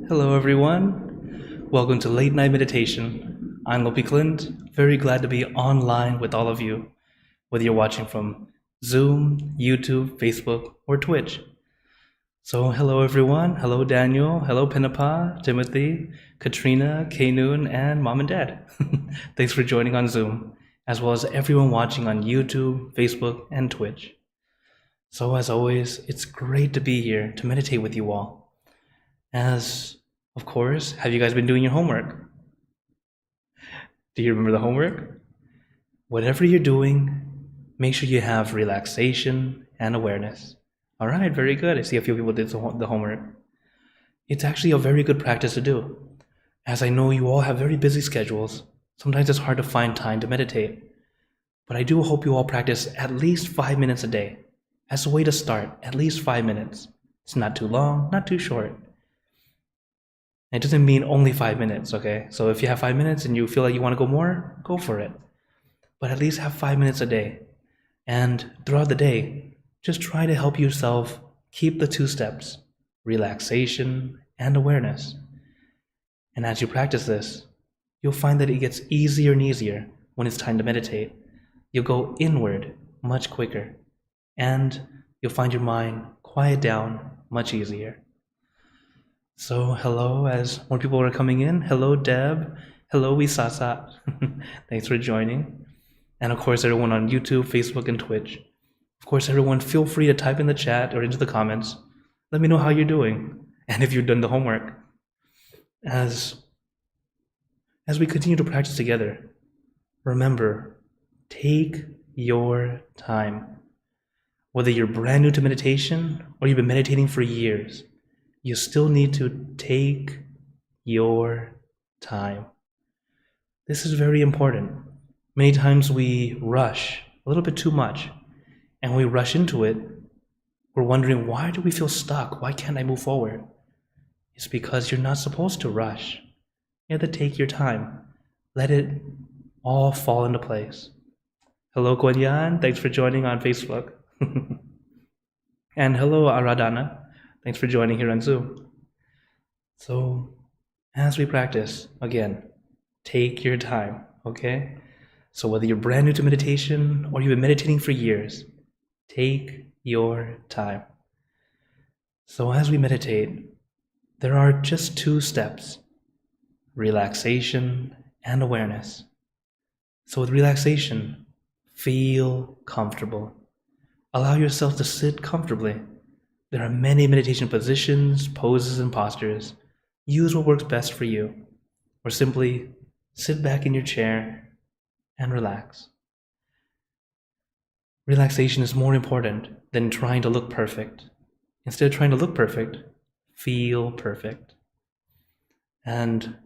Hello, everyone. Welcome to Late Night Meditation. I'm Klint. Very glad to be online with all of you, whether you're watching from Zoom, YouTube, Facebook, or Twitch. So, hello, everyone. Hello, Daniel. Hello, Pinapa, Timothy, Katrina, Kanoon, and Mom and Dad. Thanks for joining on Zoom, as well as everyone watching on YouTube, Facebook, and Twitch. So, as always, it's great to be here to meditate with you all. As, of course, have you guys been doing your homework? Do you remember the homework? Whatever you're doing, make sure you have relaxation and awareness. All right, very good. I see a few people did the homework. It's actually a very good practice to do. As I know you all have very busy schedules, sometimes it's hard to find time to meditate. But I do hope you all practice at least 5 minutes a day. As a way to start, at least 5 minutes. It's not too long, not too short. It doesn't mean only 5 minutes, okay? So if you have 5 minutes and you feel like you want to go more, go for it. But at least have 5 minutes a day. And throughout the day, just try to help yourself keep the 2 steps, relaxation and awareness. And as you practice this, you'll find that it gets easier and easier when it's time to meditate. You'll go inward much quicker, and you'll find your mind quiet down much easier. So, hello, as more people are coming in. Hello, Deb. Hello, Wisasa. Thanks for joining. And of course, everyone on YouTube, Facebook, and Twitch. Of course, everyone, feel free to type in the chat or into the comments. Let me know how you're doing and if you've done the homework. As we continue to practice together, remember, take your time. Whether you're brand new to meditation or you've been meditating for years, you still need to take your time. This is very important. Many times we rush a little bit too much, and when we rush into it, we're wondering, why do we feel stuck? Why can't I move forward? It's because you're not supposed to rush. You have to take your time. Let it all fall into place. Hello, Guanyan. Thanks for joining on Facebook. And hello, Aradhana. Thanks for joining here on Zoom. So, as we practice, again, take your time, okay? So whether you're brand new to meditation or you've been meditating for years, take your time. So as we meditate, there are just 2 steps, relaxation and awareness. So with relaxation, feel comfortable. Allow yourself to sit comfortably. There are many meditation positions, poses, and postures. Use what works best for you, or simply sit back in your chair and relax. Relaxation is more important than trying to look perfect. Instead of trying to look perfect, feel perfect. And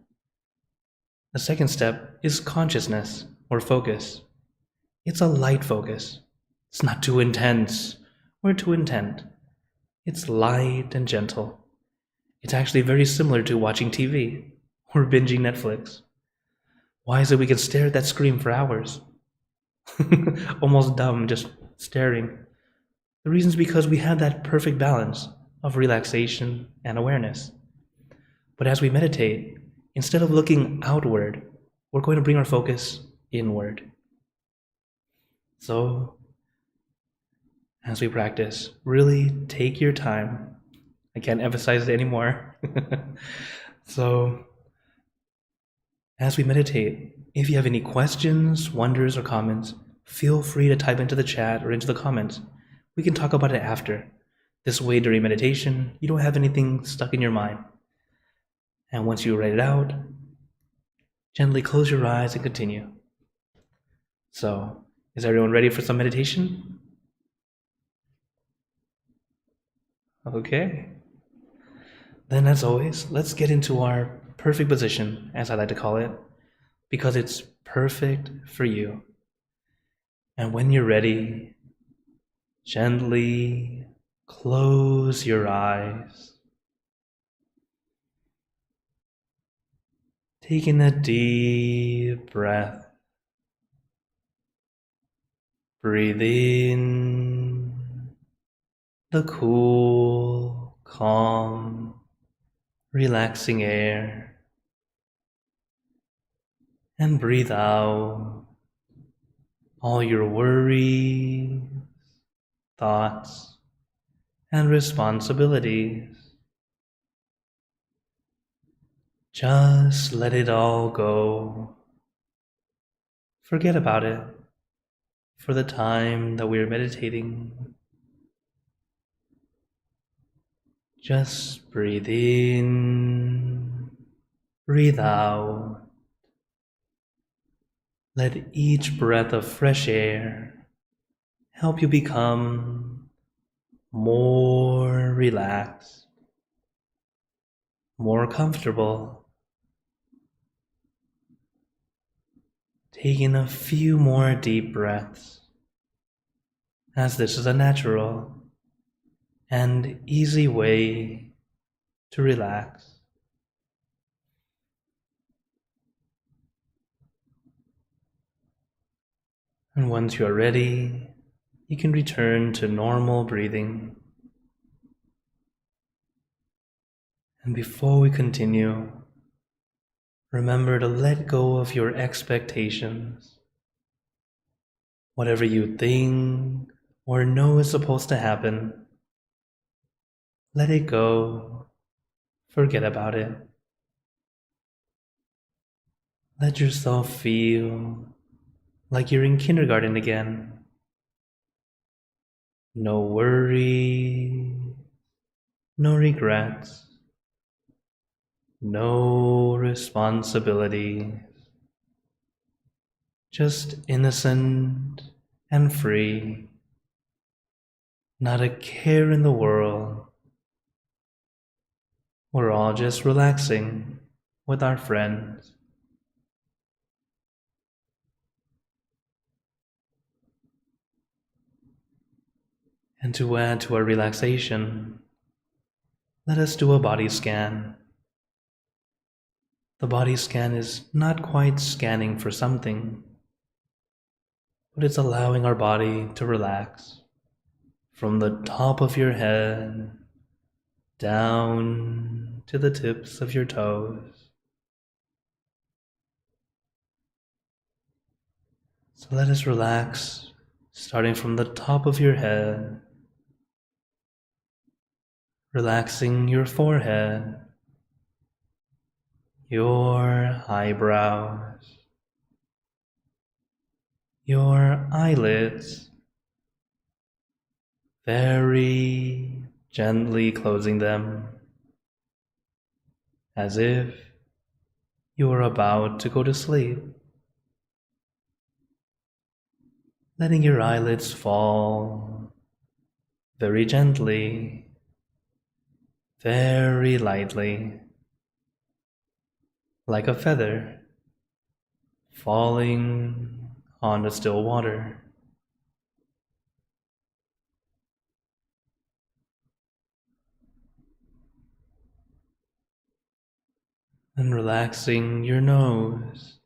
the second step is consciousness or focus. It's a light focus. It's not too intense or too intent. It's light and gentle. It's actually very similar to watching TV or binging Netflix. Why is it we can stare at that screen for hours? Almost dumb, just staring. The reason is because we have that perfect balance of relaxation and awareness. But as we meditate, instead of looking outward, we're going to bring our focus inward. So, as we practice, really take your time. I can't emphasize it anymore. So, as we meditate, if you have any questions, wonders, or comments, feel free to type into the chat or into the comments. We can talk about it after. This way, during meditation, you don't have anything stuck in your mind. And once you write it out, gently close your eyes and continue. So, is everyone ready for some meditation? Okay. Then, as always, let's get into our perfect position, as I like to call it, because it's perfect for you. And when you're ready, gently close your eyes. Taking a deep breath. Breathe in the cool, calm relaxing air, and breathe out all your worries, thoughts, and responsibilities. Just let it all go. Forget about it for the time that we're meditating. Just breathe in, breathe out. Let each breath of fresh air help you become more relaxed, more comfortable. Taking a few more deep breaths, as this is a natural and easy way to relax. And once you are ready, you can return to normal breathing. And before we continue, remember to let go of your expectations. Whatever you think or know is supposed to happen, let it go. Forget about it. Let yourself feel like you're in kindergarten again. No worry, no regrets, no responsibilities. Just innocent and free. Not a care in the world. We're all just relaxing with our friends. And to add to our relaxation, let us do a body scan. The body scan is not quite scanning for something, but it's allowing our body to relax from the top of your head down to the tips of your toes. So let us relax, starting from the top of your head, relaxing your forehead, your eyebrows, your eyelids, very gently closing them, as if you are about to go to sleep. Letting your eyelids fall very gently, very lightly, like a feather falling on the still water. And relaxing your nose,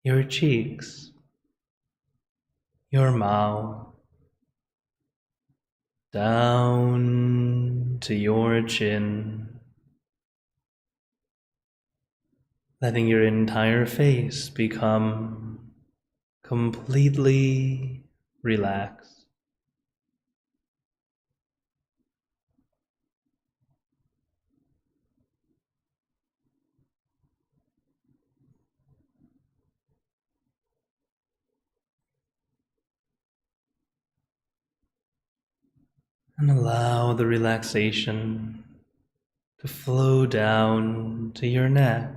your cheeks, your mouth, down to your chin, letting your entire face become completely relaxed. And allow the relaxation to flow down to your neck,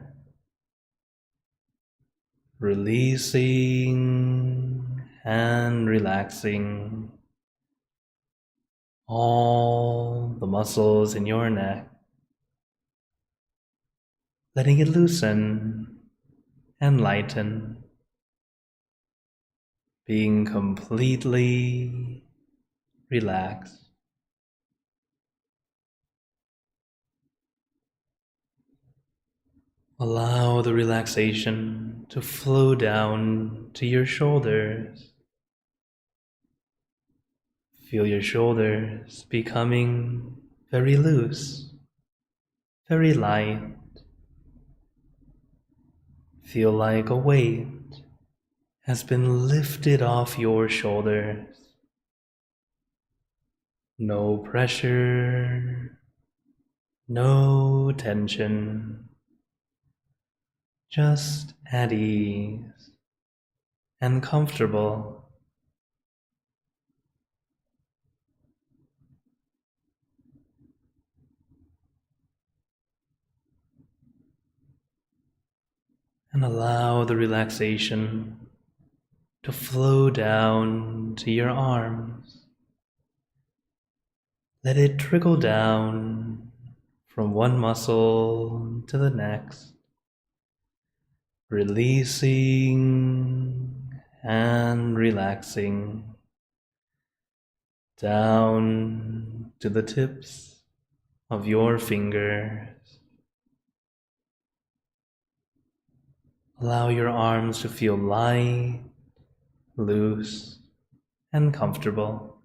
releasing and relaxing all the muscles in your neck, letting it loosen and lighten, being completely relaxed. Allow the relaxation to flow down to your shoulders. Feel your shoulders becoming very loose very light. Feel like a weight has been lifted off your shoulders. No pressure, no tension, just at ease and comfortable. And allow the relaxation to flow down to your arms. Let it trickle down from one muscle to the next, releasing and relaxing down to the tips of your fingers. Allow your arms to feel light, loose, and comfortable.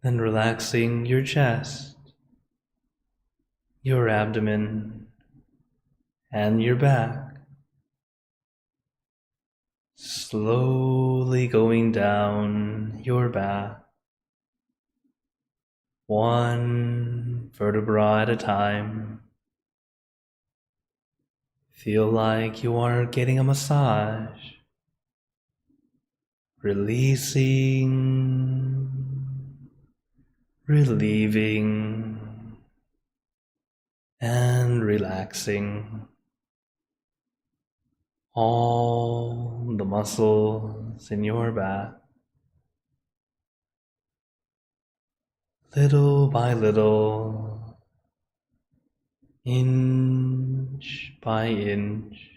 Then relaxing your chest, your abdomen, and your back. Slowly going down your back, one vertebra at a time. Feel like you are getting a massage, releasing, relieving, and relaxing all the muscles in your back. Little by little, inch by inch,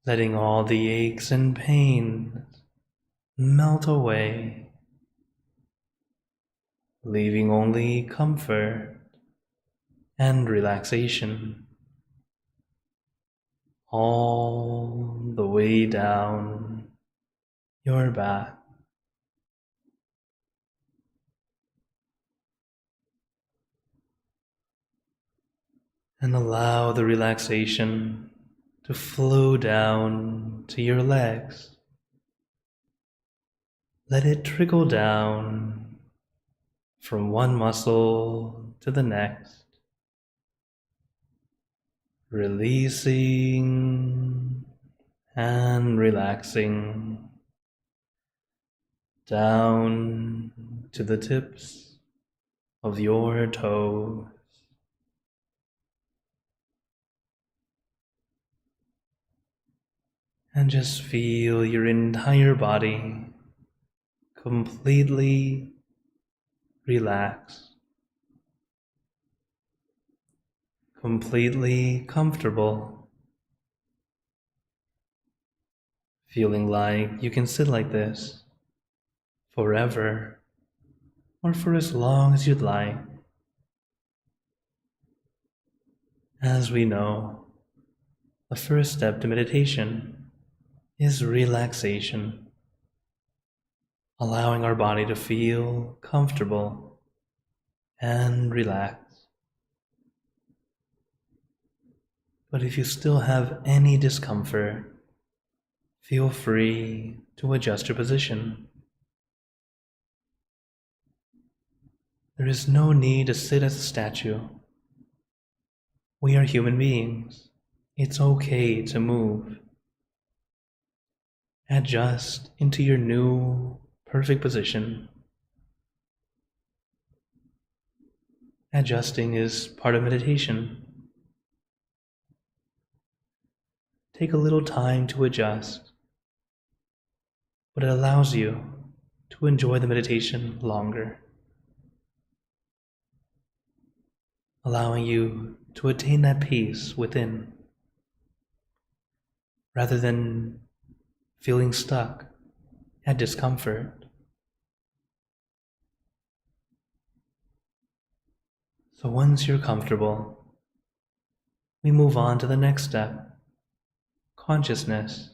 letting all the aches and pains melt away, leaving only comfort and relaxation all the way down your back. And allow the relaxation to flow down to your legs. Let it trickle down from one muscle to the next, releasing and relaxing down to the tips of your toes. And just feel your entire body completely relaxed, completely comfortable, feeling like you can sit like this forever or for as long as you'd like. As we know, the first step to meditation is relaxation, allowing our body to feel comfortable and relaxed. But if you still have any discomfort, feel free to adjust your position. There is no need to sit as a statue. We are human beings. It's okay to move. Adjust into your new, perfect position. Adjusting is part of meditation. Take a little time to adjust, but it allows you to enjoy the meditation longer, allowing you to attain that peace within, rather than feeling stuck at discomfort. So once you're comfortable, we move on to the next step, consciousness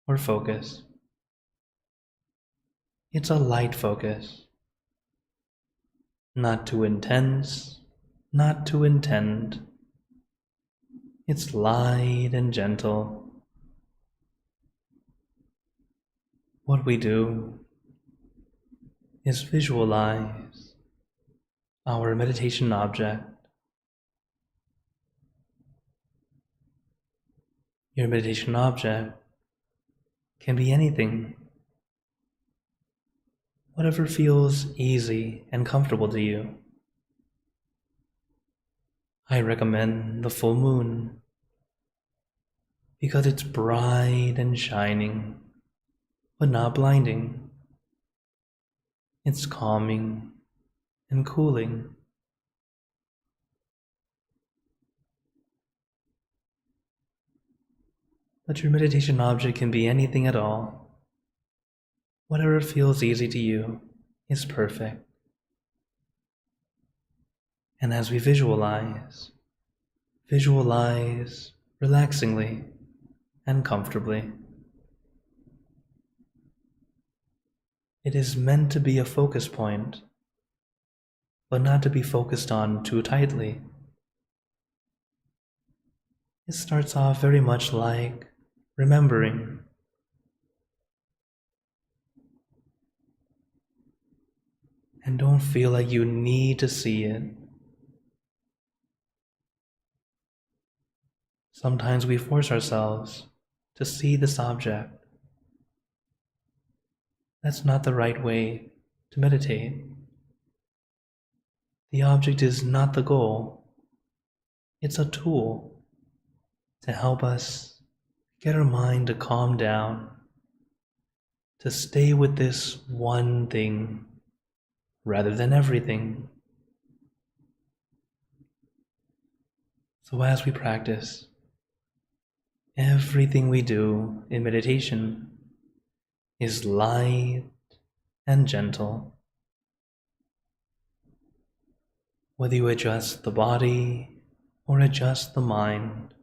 or focus. It's a light focus, not too intense, not too intent. It's light and gentle. What we do is visualize our meditation object. Your meditation object can be anything, whatever feels easy and comfortable to you. I recommend the full moon because it's bright and shining, but not blinding. It's calming and cooling. But your meditation object can be anything at all. Whatever feels easy to you is perfect. And as we visualize relaxingly and comfortably. It is meant to be a focus point, but not to be focused on too tightly. It starts off very much like remembering. And don't feel like you need to see it. Sometimes we force ourselves to see this object. That's not the right way to meditate. The object is not the goal. It's a tool to help us get our mind to calm down, to stay with this one thing rather than everything. So as we practice, everything we do in meditation is light and gentle. Whether you adjust the body or adjust the mind,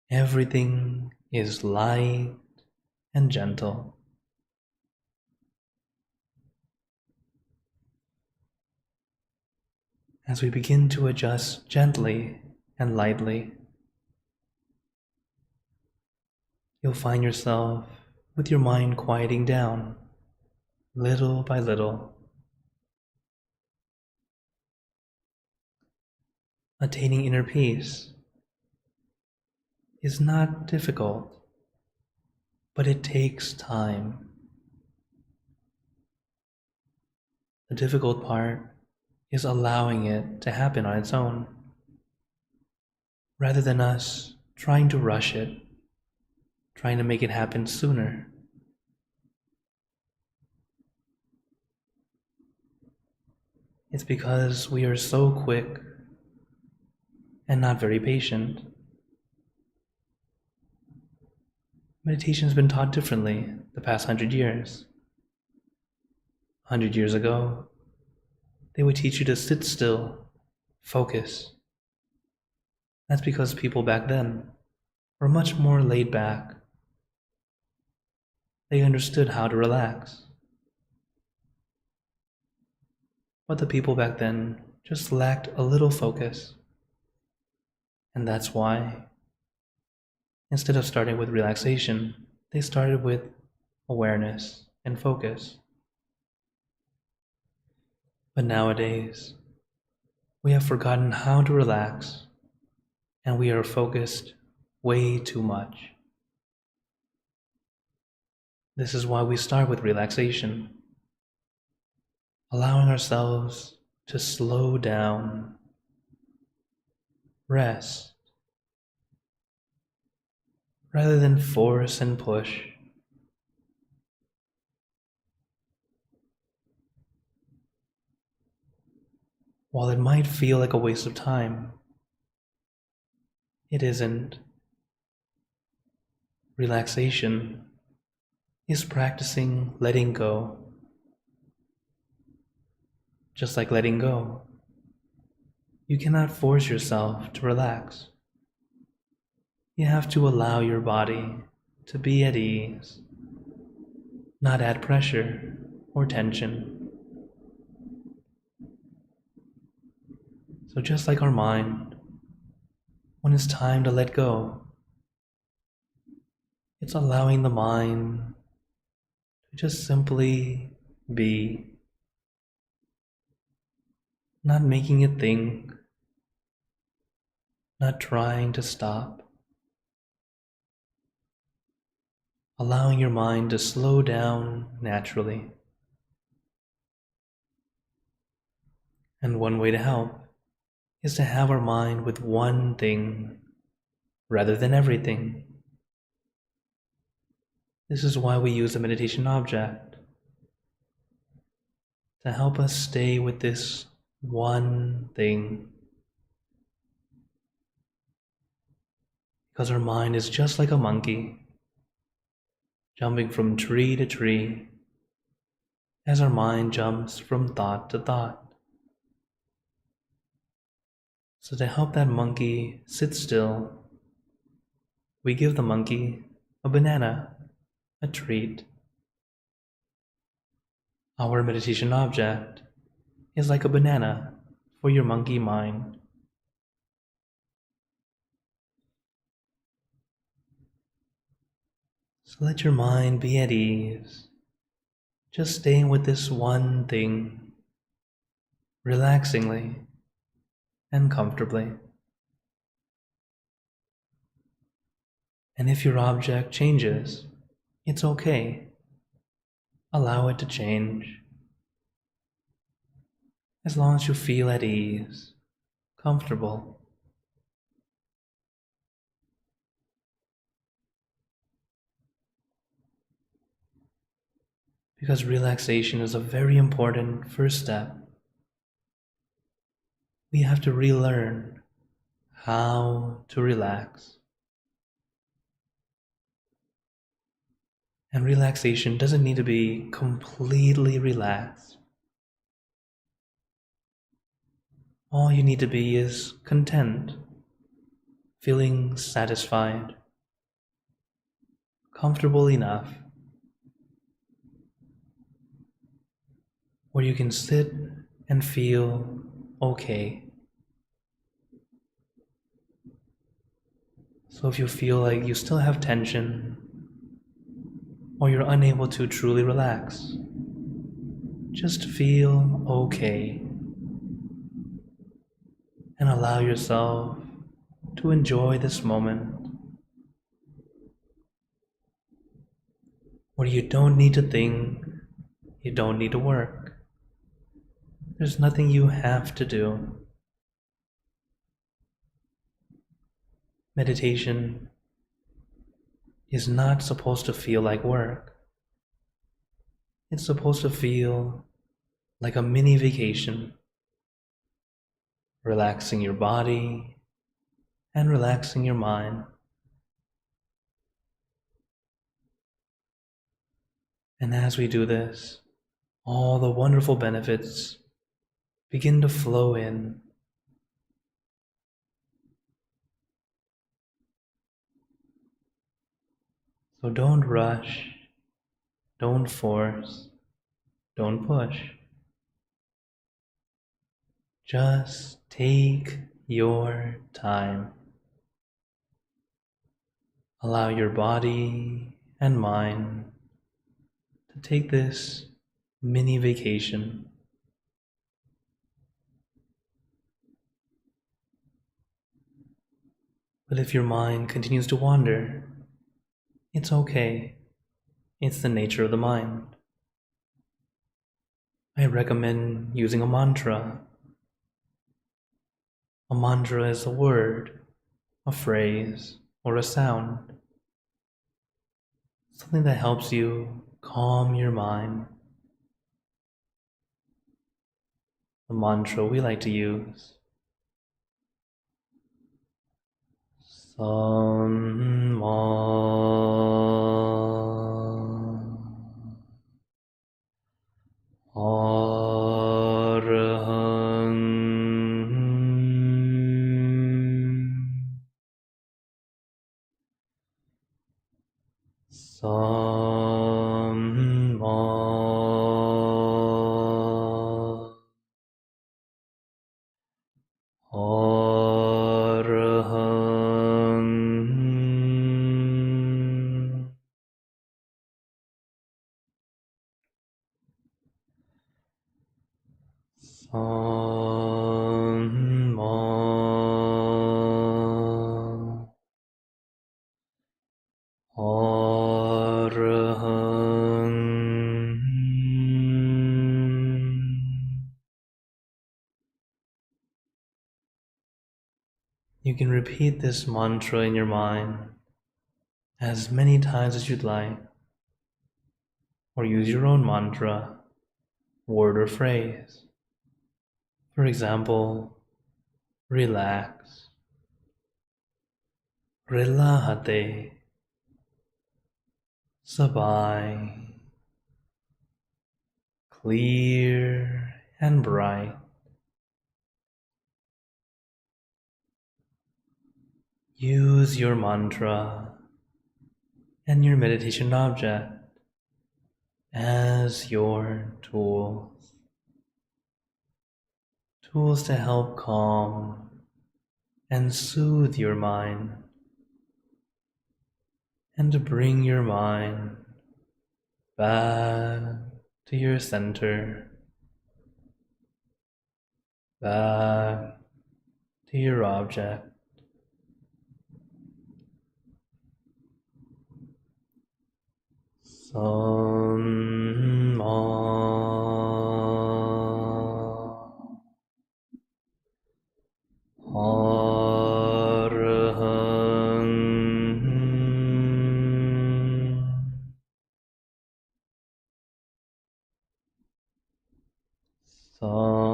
everything is light and gentle. As we begin to adjust gently and lightly, you'll find yourself with your mind quieting down, little by little. Attaining inner peace is not difficult, but it takes time. The difficult part is allowing it to happen on its own, rather than us trying to rush it, trying to make it happen sooner. It's because we are so quick and not very patient. Meditation has been taught differently the past 100 years. 100 years ago, they would teach you to sit still, focus. That's because people back then were much more laid back. They understood how to relax. But the people back then just lacked a little focus. And that's why, instead of starting with relaxation, they started with awareness and focus. But nowadays, we have forgotten how to relax, and we are focused way too much. This is why we start with relaxation, allowing ourselves to slow down, rest, rather than force and push. While it might feel like a waste of time, it isn't. Relaxation is practicing letting go. Just like letting go, you cannot force yourself to relax. You have to allow your body to be at ease. not add pressure or tension. So just like our mind, when it's time to let go, it's allowing the mind to just simply be, not making it think, not trying to stop, allowing your mind to slow down naturally. And one way to help is to have our mind with one thing rather than everything. This is why we use a meditation object, to help us stay with this one thing. Because our mind is just like a monkey, jumping from tree to tree as our mind jumps from thought to thought. So to help that monkey sit still, we give the monkey a banana, a treat. Our meditation object is like a banana for your monkey mind. So let your mind be at ease, just staying with this one thing, relaxingly and comfortably. And if your object changes, it's okay. Allow it to change. As long as you feel at ease, comfortable. Because relaxation is a very important first step. We have to relearn how to relax. And relaxation doesn't need to be completely relaxed. All you need to be is content, feeling satisfied, comfortable enough, where you can sit and feel okay. So if you feel like you still have tension, or you're unable to truly relax, just feel okay and allow yourself to enjoy this moment where you don't need to think, you don't need to work. There's nothing you have to do. Meditation is not supposed to feel like work. It's supposed to feel like a mini vacation, relaxing your body and relaxing your mind. And as we do this, all the wonderful benefits begin to flow in. So don't rush, don't force, don't push. Just take your time. Allow your body and mind to take this mini vacation. But if your mind continues to wander, it's okay. It's the nature of the mind. I recommend using a mantra. A mantra is a word, a phrase, or a sound. Something that helps you calm your mind. The mantra we like to use: Samma Arahant Samma Samma Arahant. You can repeat this mantra in your mind as many times as you'd like, or use your own mantra, word or phrase. For example, relax, relájate, sabay, clear and bright. Use your mantra and your meditation object as your tools to help calm and soothe your mind, and to bring your mind back to your center, back to your object. Samma Arahant. Samma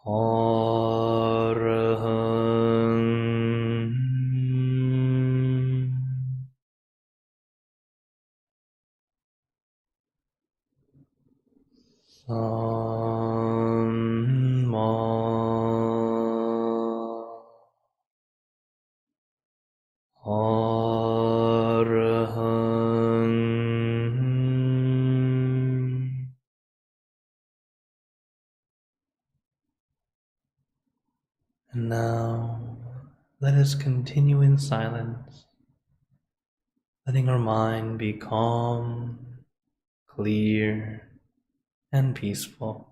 Arahant. Samma Arahant. And now let us continue in silence, letting our mind be calm, clear, and peaceful.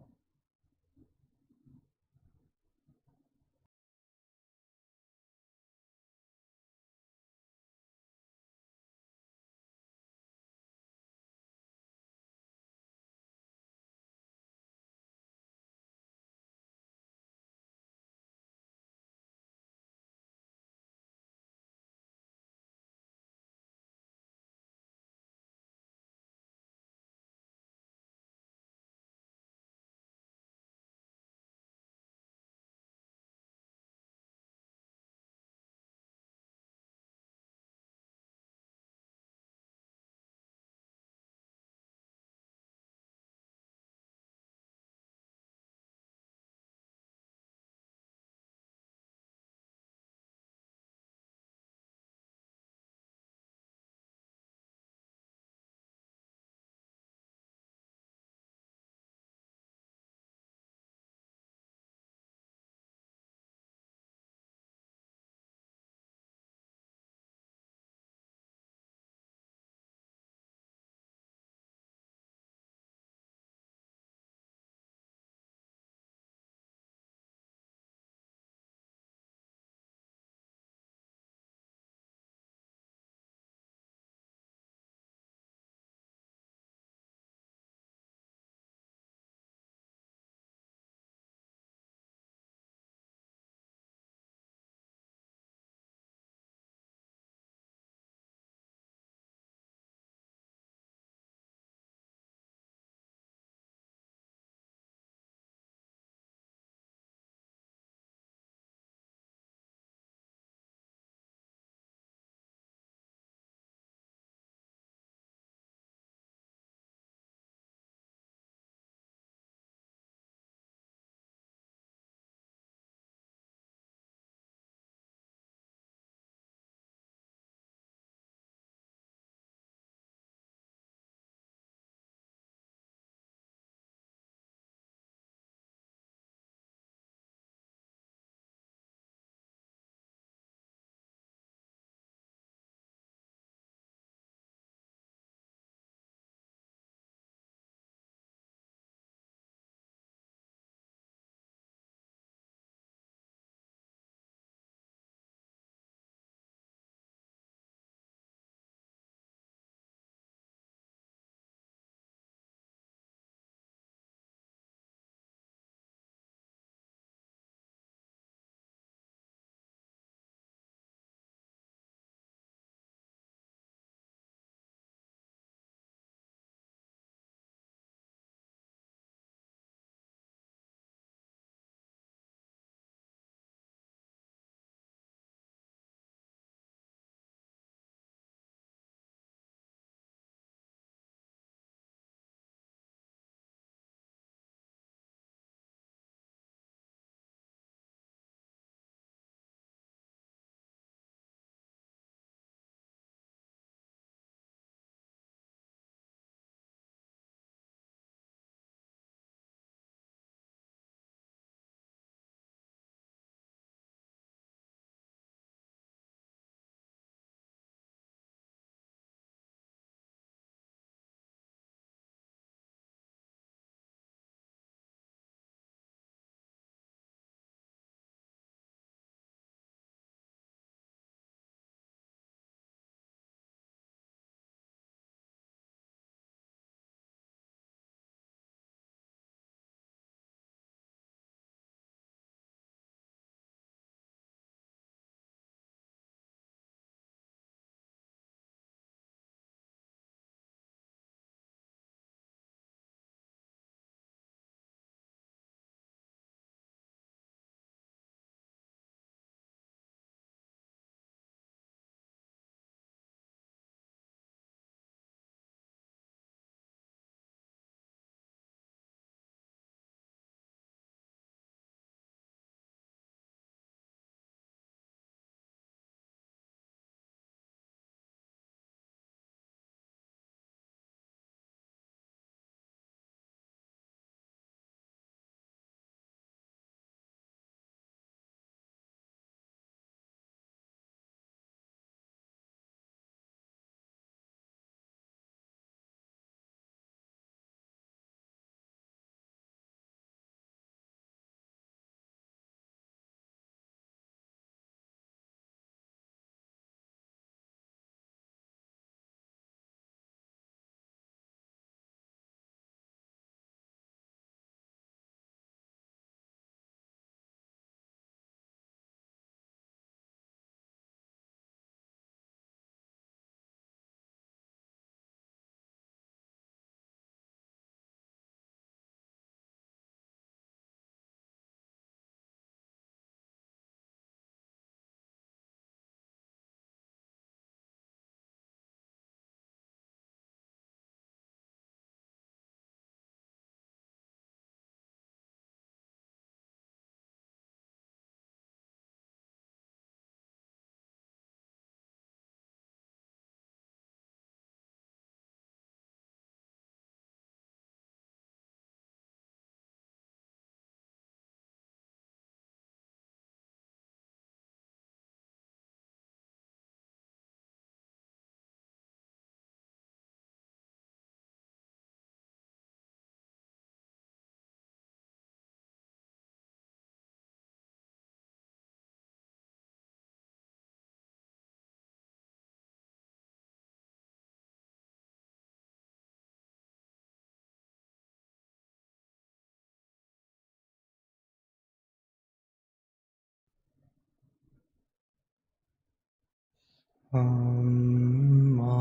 Amma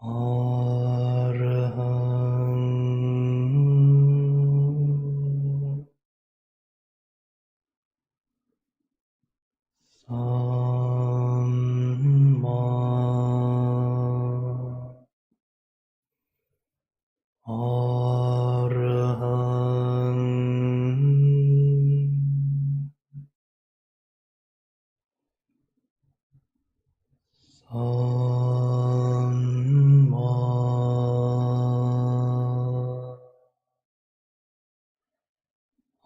Arahang Samma Arahang Samma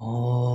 Arahang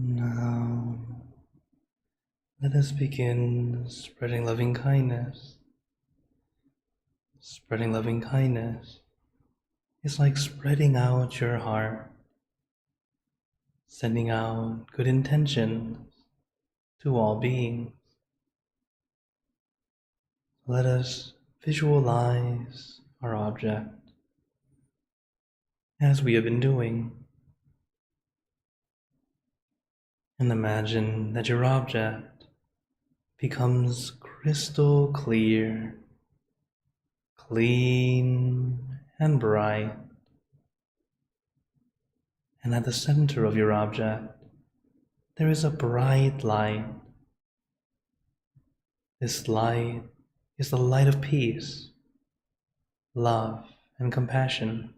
Now, let us begin spreading loving kindness. Spreading loving kindness is like spreading out your heart, sending out good intentions to all beings. Let us visualize our object as we have been doing, and imagine that your object becomes crystal clear, clean and bright, and at the center of your object there is a bright light. This light is the light of peace, love, and compassion.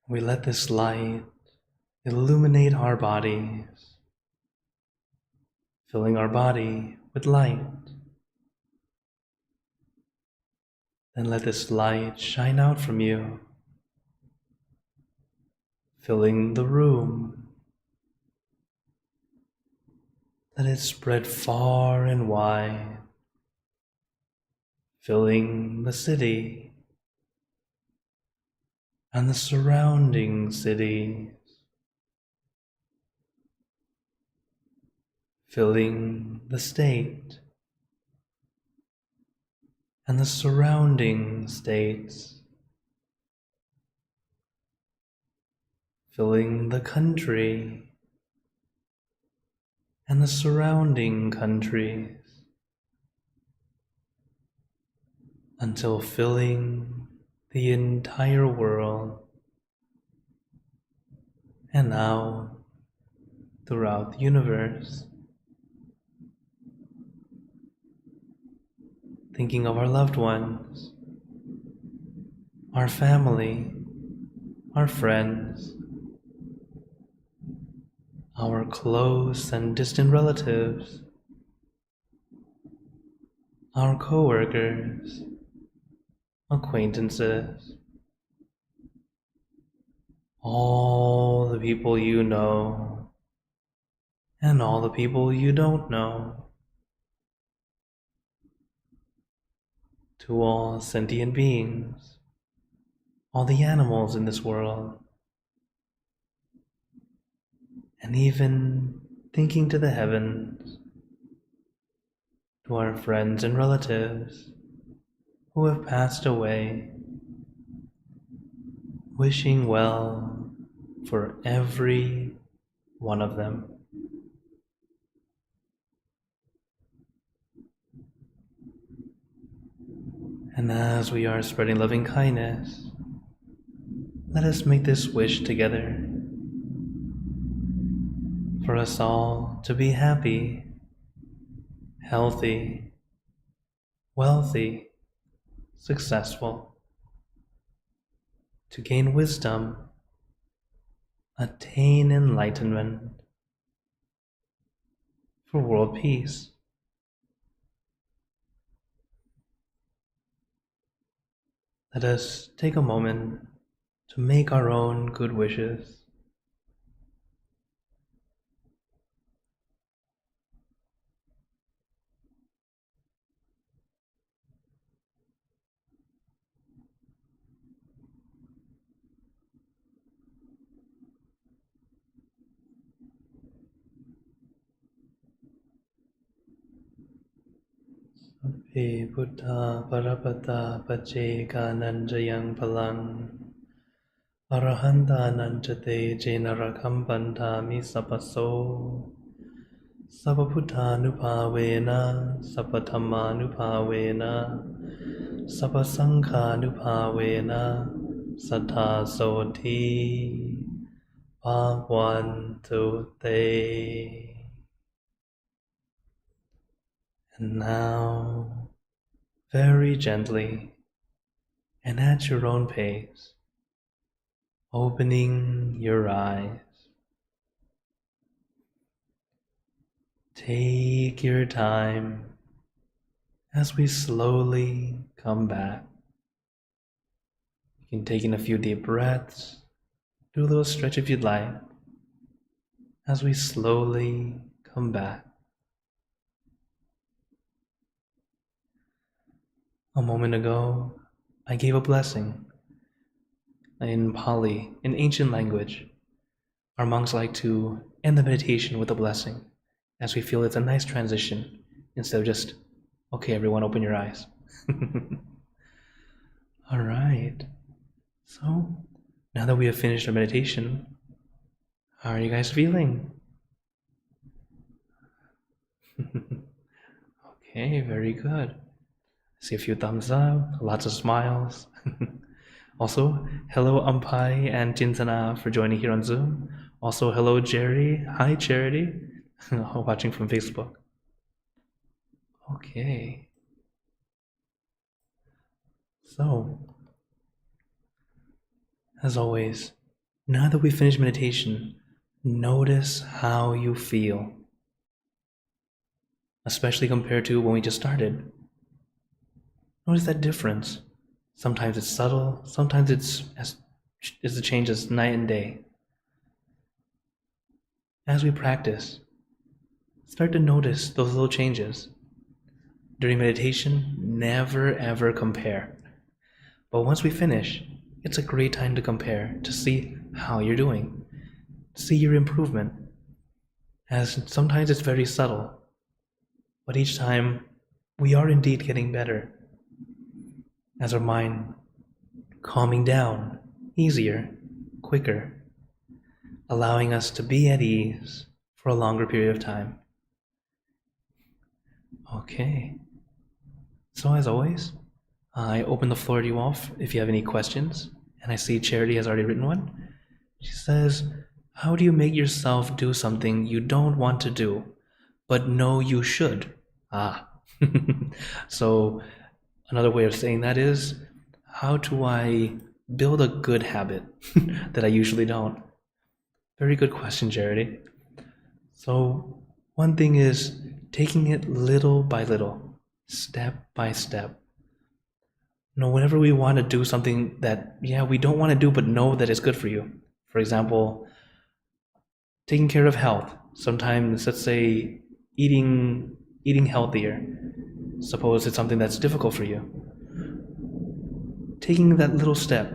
We let this light illuminate our bodies, filling our body with light. Then let this light shine out from you, filling the room. Let it spread far and wide, filling the city and the surrounding cities, filling the state and the surrounding states, filling the country and the surrounding countries, until filling the entire world, and now throughout the universe. Thinking of our loved ones, our family, our friends, our close and distant relatives, our co-workers, acquaintances, all the people you know, and all the people you don't know, to all sentient beings, all the animals in this world, and even thinking to the heavens, to our friends and relatives who have passed away, wishing well for every one of them. And as we are spreading loving kindness, let us make this wish together for us all to be happy, healthy, wealthy, successful, to gain wisdom, attain enlightenment, for world peace. Let us take a moment to make our own good wishes. Sabbe Buddha Parapata Paceka Nanjayang Palang Arahanta Nanjate Jenarakam Bandhami Sapaso Sabaputtanupavena Sapathamanupavena Sapasanghanupavena Sattha Soti Bhagwantu Te. And now, very gently and at your own pace, opening your eyes. Take your time as we slowly come back. You can take in a few deep breaths, do a little stretch if you'd like, as we slowly come back. A moment ago, I gave a blessing. In Pali, in ancient language, our monks like to end the meditation with a blessing, as we feel it's a nice transition, instead of just, okay, everyone, open your eyes. All right. So, now that we have finished our meditation, how are you guys feeling? Okay, very good. I see a few thumbs up, lots of smiles. Also, hello Ampai and Chintana for joining here on Zoom. Also, hello Jerry. Hi Charity, watching from Facebook. Okay. So, as always, now that we finished meditation, notice how you feel, especially compared to when we just started. Notice that difference. Sometimes it's subtle, sometimes it's the change as night and day. As we practice, start to notice those little changes. During meditation, never ever compare. But once we finish, it's a great time to compare, to see how you're doing, see your improvement. As sometimes it's very subtle, but each time we are indeed getting better. As our mind calming down, easier, quicker, allowing us to be at ease for a longer period of time. Okay. So as always, I open the floor to you all if you have any questions, and I see Charity has already written one. She says, how do you make yourself do something you don't want to do, but know you should? So another way of saying that is, how do I build a good habit that I usually don't? Very good question, Charity. So one thing is taking it little by little, step by step. Whenever we want to do something that, we don't want to do, but know that it's good for you. For example, taking care of health. Sometimes, let's say, eating healthier. Suppose it's something that's difficult for you. Taking that little step.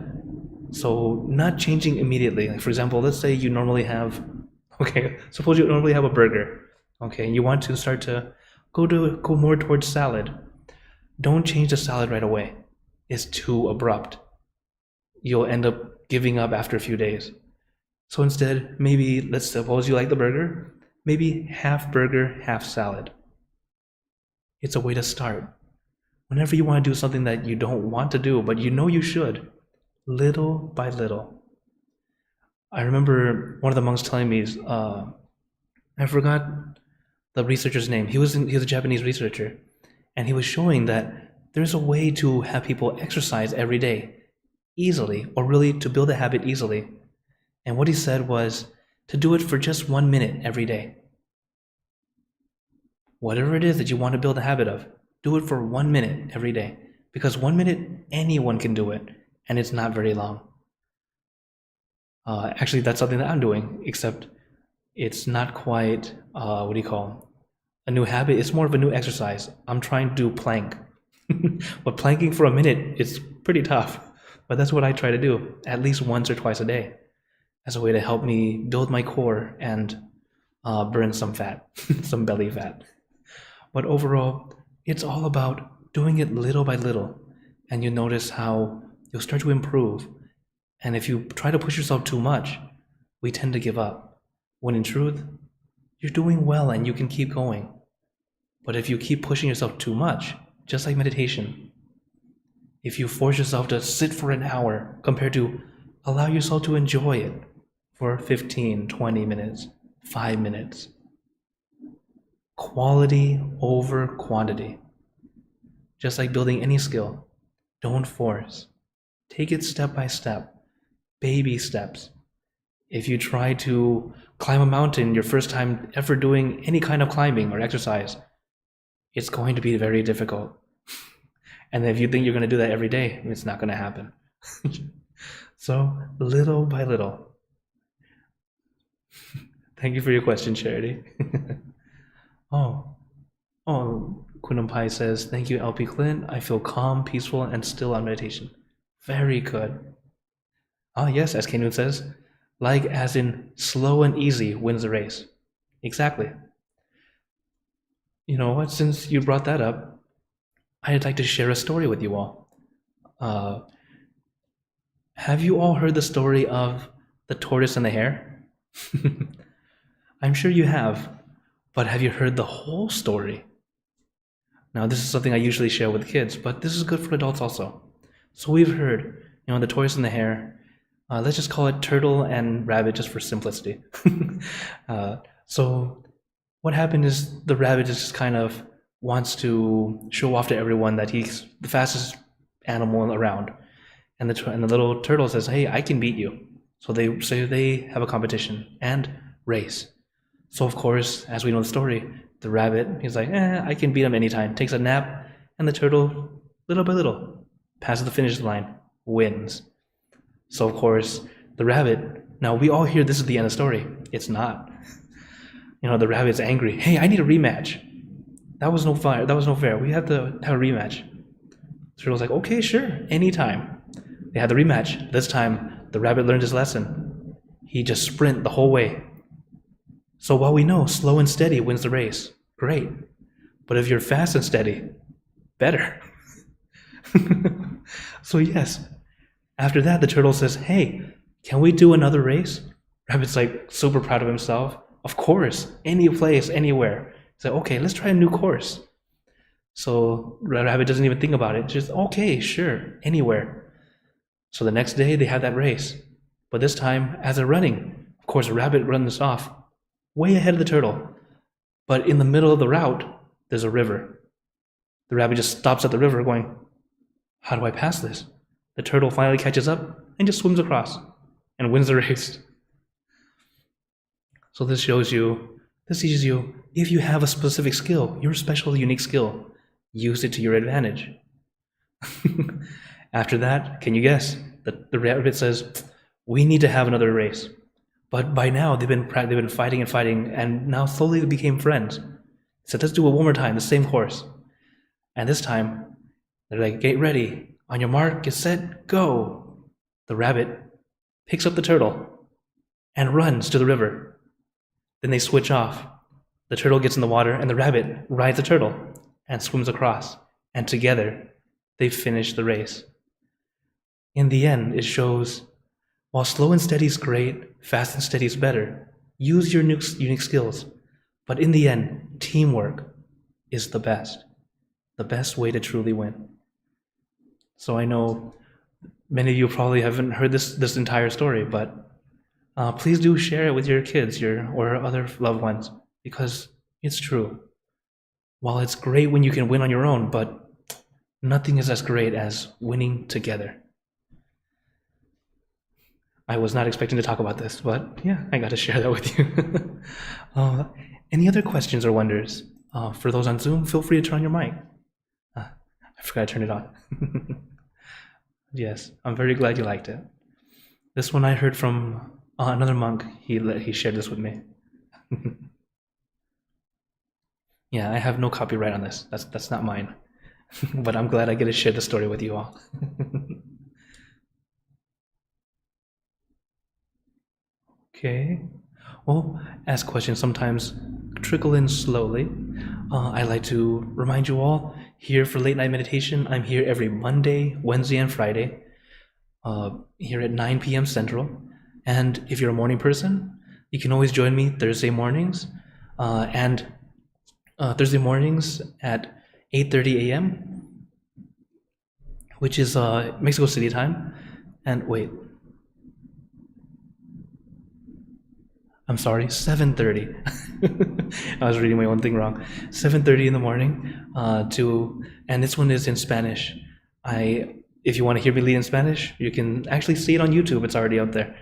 So not changing immediately. Like for example, let's say you normally have, suppose you normally have a burger. Okay, you want to start to go more towards salad. Don't change the salad right away. It's too abrupt. You'll end up giving up after a few days. So instead, maybe let's suppose you like the burger, maybe half burger, half salad. It's a way to start. Whenever you want to do something that you don't want to do, but you know you should, little by little. I remember one of the monks telling me, I forgot the researcher's name. He was a Japanese researcher, and he was showing that there's a way to have people exercise every day easily, or really to build a habit easily. And what he said was to do it for just 1 minute every day. Whatever it is that you want to build a habit of, do it for 1 minute every day. Because 1 minute, anyone can do it, and it's not very long. Actually, that's something that I'm doing, except it's not quite, a new habit. It's more of a new exercise. I'm trying to do plank. But planking for a minute is pretty tough. But that's what I try to do, at least once or twice a day, as a way to help me build my core and burn some fat, some belly fat. But overall, it's all about doing it little by little, and you notice how you'll start to improve. And if you try to push yourself too much, we tend to give up, when in truth, you're doing well and you can keep going. But if you keep pushing yourself too much, just like meditation, if you force yourself to sit for an hour compared to allow yourself to enjoy it for 15, 20 minutes, 5 minutes, quality over quantity. Just like building any skill, don't force. Take it step by step, baby steps. If you try to climb a mountain your first time ever doing any kind of climbing or exercise, it's going to be very difficult. And if you think you're going to do that every day, it's not going to happen. So little by little. Thank you for your question, Charity. Oh, Quintum Pi says, thank you, LP Clint. I feel calm, peaceful, and still on meditation. Very good. Yes, as Kenyon says, like as in slow and easy wins the race. Exactly. You know what? Since you brought that up, I'd like to share a story with you all. Have you all heard the story of the tortoise and the hare? I'm sure you have, but have you heard the whole story? Now, this is something I usually share with kids, but this is good for adults also. So we've heard, the tortoise and the hare. Let's just call it turtle and rabbit just for simplicity. So what happened is the rabbit just kind of wants to show off to everyone that he's the fastest animal around. And the little turtle says, hey, I can beat you. So they have a competition and race. So of course, as we know the story, the rabbit, he's like, I can beat him anytime. Takes a nap, and the turtle, little by little, passes the finish line, wins. So of course, the rabbit, now we all hear this is the end of the story. It's not. The rabbit's angry. Hey, I need a rematch. That was no fair. We have to have a rematch. The turtle's like, okay, sure, anytime. They had the rematch. This time, the rabbit learned his lesson. He just sprint the whole way. So while we know slow and steady wins the race, great. But if you're fast and steady, better. So yes, after that, the turtle says, hey, can we do another race? Rabbit's like super proud of himself. Of course, any place, anywhere. He's like, okay, let's try a new course. So rabbit doesn't even think about it. Just, okay, sure, anywhere. So the next day, they have that race. But this time, as they're running, of course, rabbit runs off way ahead of the turtle. But in the middle of the route, there's a river. The rabbit just stops at the river going, how do I pass this? The turtle finally catches up and just swims across and wins the race. So this teaches you, if you have a specific skill, your special, unique skill, use it to your advantage. After that, can you guess? The rabbit says, we need to have another race. But by now, they've been fighting and fighting, and now slowly they became friends. So let's do it one more time, the same course. And this time, they're like, get ready. On your mark, get set, go. The rabbit picks up the turtle and runs to the river. Then they switch off. The turtle gets in the water, and the rabbit rides the turtle and swims across. And together, they finish the race. In the end, it shows, while slow and steady is great, fast and steady is better. Use your unique skills. But in the end, teamwork is the best way to truly win. So I know many of you probably haven't heard this entire story, but please do share it with your kids or other loved ones, because it's true. While it's great when you can win on your own, but nothing is as great as winning together. I was not expecting to talk about this, but yeah, I got to share that with you. Any other questions or wonders? For those on Zoom, feel free to turn on your mic. I forgot to turn it on. Yes, I'm very glad you liked it. This one I heard from another monk. He shared this with me. Yeah, I have no copyright on this. That's not mine. But I'm glad I get to share the story with you all. Okay. Well, ask questions sometimes trickle in slowly. I like to remind you all, here for Late Night Meditation, I'm here every Monday, Wednesday, and Friday, here at 9 p.m. Central. And if you're a morning person, you can always join me Thursday mornings, Thursday mornings at 8:30 a.m., which is Mexico City time. And wait, I'm sorry, 7:30. I was reading my own thing wrong. 7:30 in the morning. And this one is in Spanish. If you want to hear me lead in Spanish, you can actually see it on YouTube. It's already out there.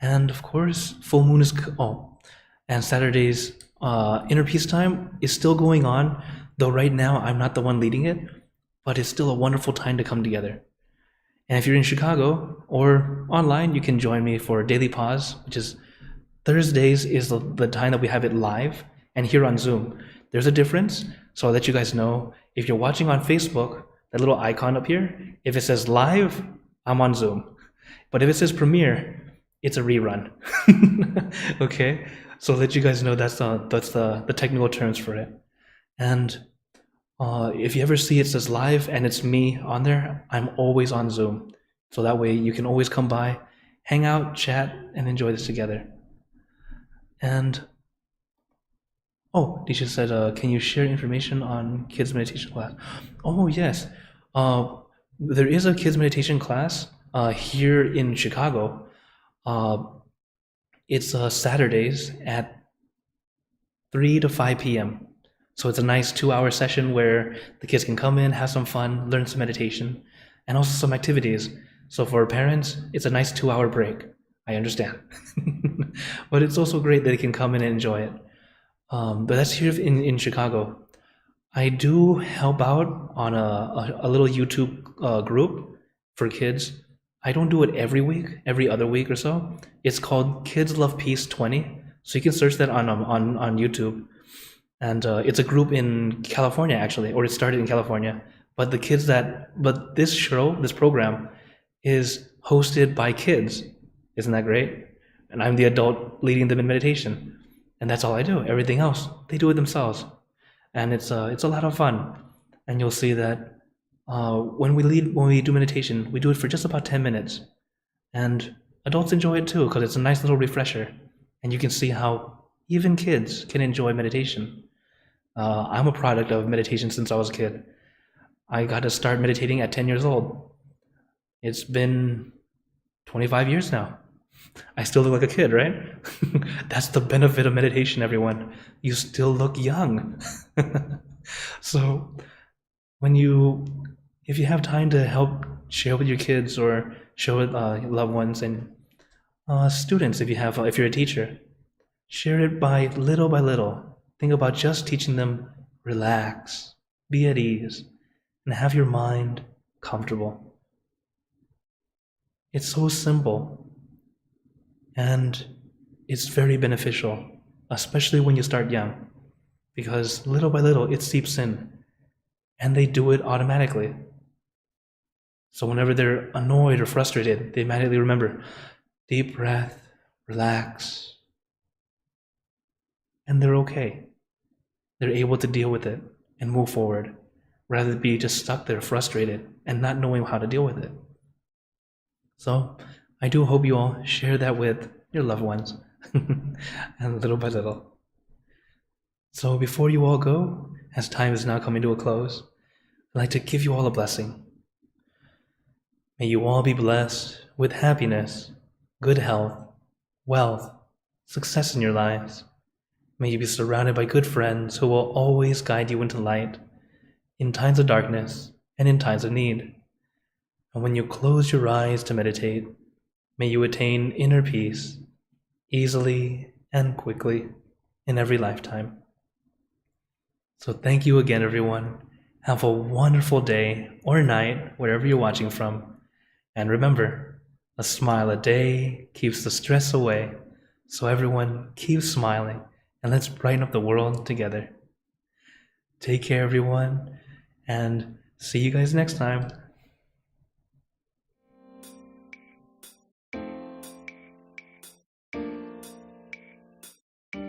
And of course, full moon is and Saturday's Inner Peace Time is still going on. Though right now I'm not the one leading it, but it's still a wonderful time to come together. And if you're in Chicago or online, you can join me for Daily Pause, which is Thursdays is the time that we have it live, and here on Zoom. There's a difference, so I'll let you guys know. If you're watching on Facebook, that little icon up here, if it says live, I'm on Zoom. But if it says premiere, it's a rerun. Okay? So I'll let you guys know that's the technical terms for it. And if you ever see it says live and it's me on there, I'm always on Zoom. So that way you can always come by, hang out, chat, and enjoy this together. And oh, Disha said, can you share information on kids meditation class? Oh yes, there is a kids meditation class here in Chicago. It's Saturdays at 3 to 5 p.m. So it's a nice 2-hour session where the kids can come in, have some fun, learn some meditation, and also some activities. So for parents, it's a nice 2-hour break. I understand. But it's also great that they can come in and enjoy it. But that's here in Chicago. I do help out on a little YouTube group for kids. I don't do it every week, every other week or so. It's called Kids Love Peace 20. So you can search that on YouTube. And it's a group in California, actually, or it started in California. But this program is hosted by kids. Isn't that great? And I'm the adult leading them in meditation. And that's all I do. Everything else, they do it themselves. And it's a lot of fun. And you'll see that when we do meditation, we do it for just about 10 minutes. And adults enjoy it too, because it's a nice little refresher. And you can see how even kids can enjoy meditation. I'm a product of meditation since I was a kid. I got to start meditating at 10 years old. It's been 25 years now. I still look like a kid, right? That's the benefit of meditation, everyone. You still look young. So if you have time to help share with your kids or share with your loved ones and students, if you're a teacher, share it by little. Think about just teaching them relax, be at ease, and have your mind comfortable. It's so simple. And it's very beneficial, especially when you start young, because little by little it seeps in, and they do it automatically. So whenever they're annoyed or frustrated, they immediately remember, deep breath, relax, and they're okay. They're able to deal with it and move forward, rather than be just stuck there frustrated and not knowing how to deal with it. So I do hope you all share that with your loved ones, and little by little. So before you all go, as time is now coming to a close, I'd like to give you all a blessing. May you all be blessed with happiness, good health, wealth, success in your lives. May you be surrounded by good friends who will always guide you into light, in times of darkness and in times of need. And when you close your eyes to meditate, may you attain inner peace easily and quickly in every lifetime. So thank you again, everyone. Have a wonderful day or night, wherever you're watching from. And remember, a smile a day keeps the stress away. So everyone, keep smiling, and let's brighten up the world together. Take care, everyone, and see you guys next time.